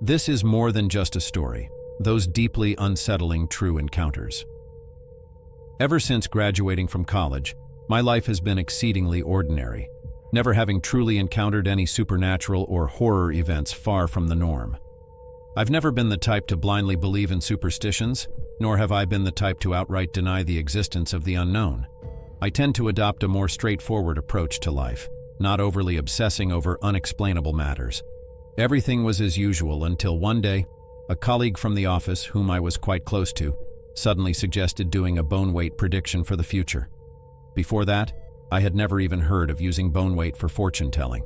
This is more than just a story, those deeply unsettling true encounters. Ever since graduating from college, my life has been exceedingly ordinary, never having truly encountered any supernatural or horror events far from the norm. I've never been the type to blindly believe in superstitions, nor have I been the type to outright deny the existence of the unknown. I tend to adopt a more straightforward approach to life, not overly obsessing over unexplainable matters. Everything was as usual until one day, a colleague from the office, whom I was quite close to, suddenly suggested doing a bone weight prediction for the future. Before that, I had never even heard of using bone weight for fortune telling.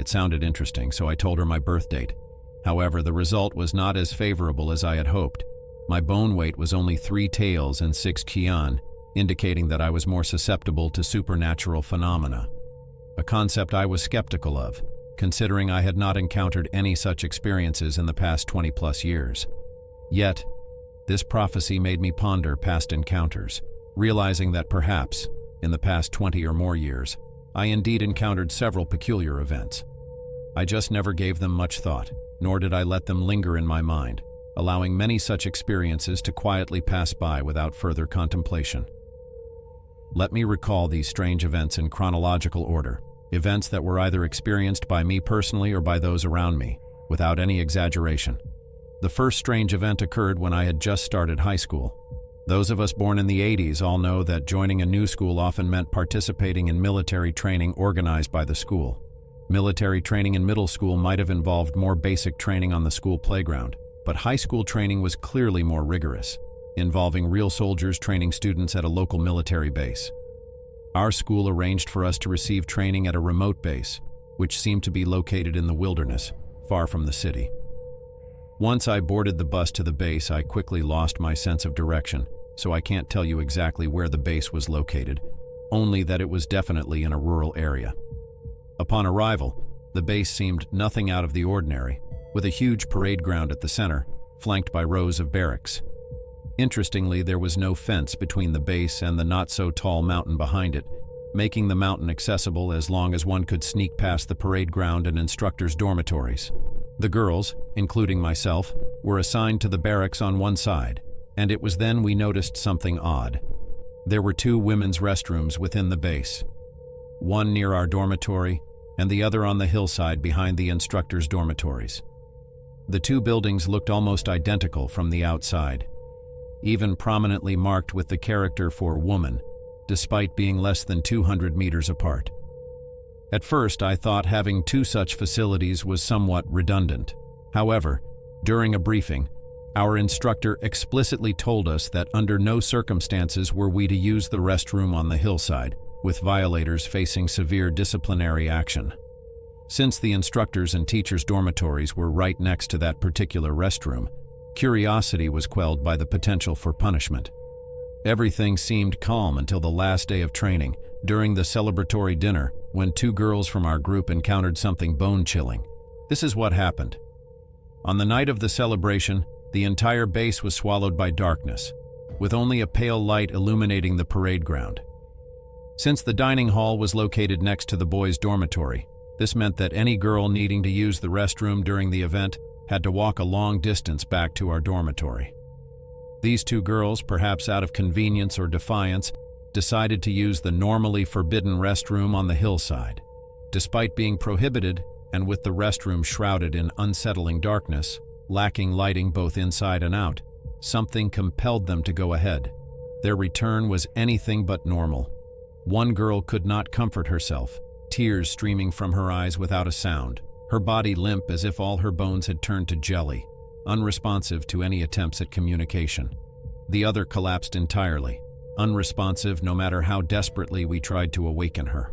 It sounded interesting, so I told her my birth date. However, the result was not as favorable as I had hoped. My bone weight was only 3 taels and 6 qian, indicating that I was more susceptible to supernatural phenomena. A concept I was skeptical of, considering I had not encountered any such experiences in the past 20+ years. Yet, this prophecy made me ponder past encounters, realizing that perhaps, in the past 20 or more years, I indeed encountered several peculiar events. I just never gave them much thought, nor did I let them linger in my mind, allowing many such experiences to quietly pass by without further contemplation. Let me recall these strange events in chronological order, events that were either experienced by me personally or by those around me, without any exaggeration. The first strange event occurred when I had just started high school. Those of us born in the 80s all know that joining a new school often meant participating in military training organized by the school. Military training in middle school might have involved more basic training on the school playground, but high school training was clearly more rigorous, involving real soldiers training students at a local military base. Our school arranged for us to receive training at a remote base, which seemed to be located in the wilderness, far from the city. Once I boarded the bus to the base, I quickly lost my sense of direction, so I can't tell you exactly where the base was located, only that it was definitely in a rural area. Upon arrival, the base seemed nothing out of the ordinary, with a huge parade ground at the center, flanked by rows of barracks. Interestingly, there was no fence between the base and the not-so-tall mountain behind it, making the mountain accessible as long as one could sneak past the parade ground and instructors' dormitories. The girls, including myself, were assigned to the barracks on one side, and it was then we noticed something odd. There were 2 women's restrooms within the base, one near our dormitory and the other on the hillside behind the instructors' dormitories. The 2 buildings looked almost identical from the outside, even prominently marked with the character for woman, despite being less than 200 meters apart. At first, I thought having 2 such facilities was somewhat redundant. However, during a briefing, our instructor explicitly told us that under no circumstances were we to use the restroom on the hillside, with violators facing severe disciplinary action. Since the instructors' and teachers' dormitories were right next to that particular restroom, curiosity was quelled by the potential for punishment. Everything seemed calm until the last day of training, during the celebratory dinner, when 2 girls from our group encountered something bone-chilling. This is what happened. On the night of the celebration, the entire base was swallowed by darkness, with only a pale light illuminating the parade ground. Since the dining hall was located next to the boys' dormitory, this meant that any girl needing to use the restroom during the event had to walk a long distance back to our dormitory. These 2 girls, perhaps out of convenience or defiance, decided to use the normally forbidden restroom on the hillside. Despite being prohibited, and with the restroom shrouded in unsettling darkness, lacking lighting both inside and out, something compelled them to go ahead. Their return was anything but normal. One girl could not comfort herself, tears streaming from her eyes without a sound, her body limp as if all her bones had turned to jelly, unresponsive to any attempts at communication. The other collapsed entirely, unresponsive no matter how desperately we tried to awaken her.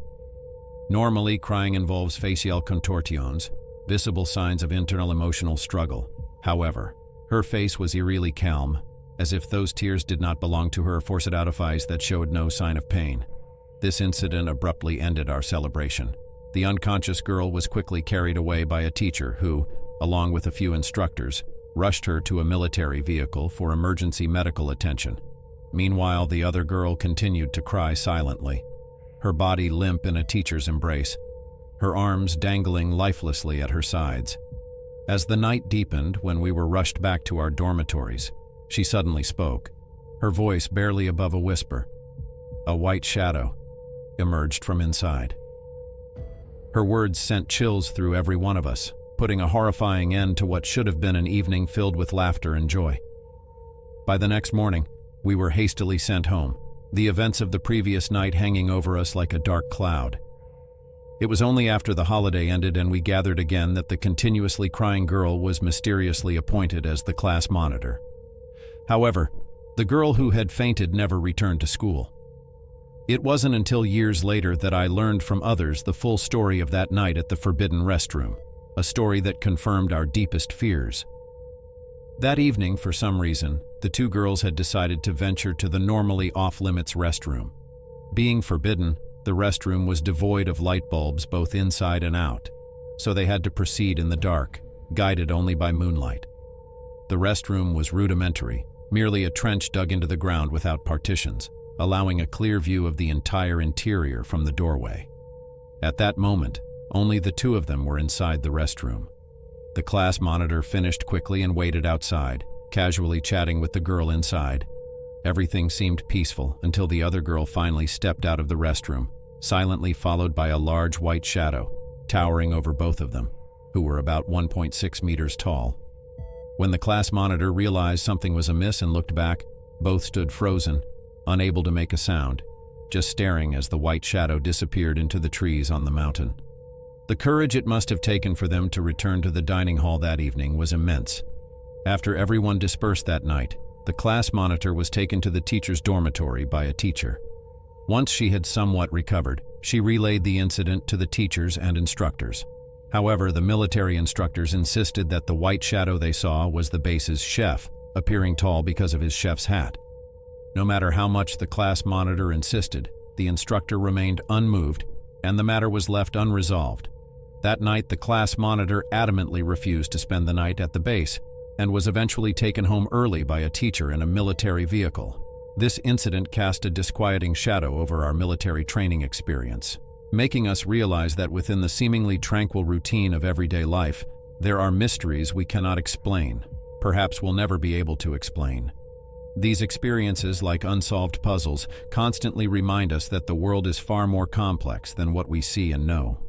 Normally, crying involves facial contortions, visible signs of internal emotional struggle. However, her face was eerily calm, as if those tears did not belong to her, forced out of eyes that showed no sign of pain. This incident abruptly ended our celebration. The unconscious girl was quickly carried away by a teacher who, along with a few instructors, rushed her to a military vehicle for emergency medical attention. Meanwhile, the other girl continued to cry silently, her body limp in a teacher's embrace, her arms dangling lifelessly at her sides. As the night deepened, when we were rushed back to our dormitories, she suddenly spoke, her voice barely above a whisper. A white shadow emerged from inside. Her words sent chills through every one of us, putting a horrifying end to what should have been an evening filled with laughter and joy. By the next morning, we were hastily sent home, the events of the previous night hanging over us like a dark cloud. It was only after the holiday ended and we gathered again that the continuously crying girl was mysteriously appointed as the class monitor. However, the girl who had fainted never returned to school. It wasn't until years later that I learned from others the full story of that night at the forbidden restroom, a story that confirmed our deepest fears. That evening, for some reason, the two girls had decided to venture to the normally off-limits restroom. Being forbidden, the restroom was devoid of light bulbs both inside and out, so they had to proceed in the dark, guided only by moonlight. The restroom was rudimentary, merely a trench dug into the ground without partitions, allowing a clear view of the entire interior from the doorway. At that moment, only the two of them were inside the restroom. The class monitor finished quickly and waited outside, casually chatting with the girl inside. Everything seemed peaceful until the other girl finally stepped out of the restroom, silently followed by a large white shadow, towering over both of them, who were about 1.6 meters tall. When the class monitor realized something was amiss and looked back, both stood frozen, unable to make a sound, just staring as the white shadow disappeared into the trees on the mountain. The courage it must have taken for them to return to the dining hall that evening was immense. After everyone dispersed that night, the class monitor was taken to the teacher's dormitory by a teacher. Once she had somewhat recovered, she relayed the incident to the teachers and instructors. However, the military instructors insisted that the white shadow they saw was the base's chef, appearing tall because of his chef's hat. No matter how much the class monitor insisted, the instructor remained unmoved, and the matter was left unresolved. That night, the class monitor adamantly refused to spend the night at the base, and was eventually taken home early by a teacher in a military vehicle. This incident cast a disquieting shadow over our military training experience, making us realize that within the seemingly tranquil routine of everyday life, there are mysteries we cannot explain, perhaps will never be able to explain. These experiences, like unsolved puzzles, constantly remind us that the world is far more complex than what we see and know.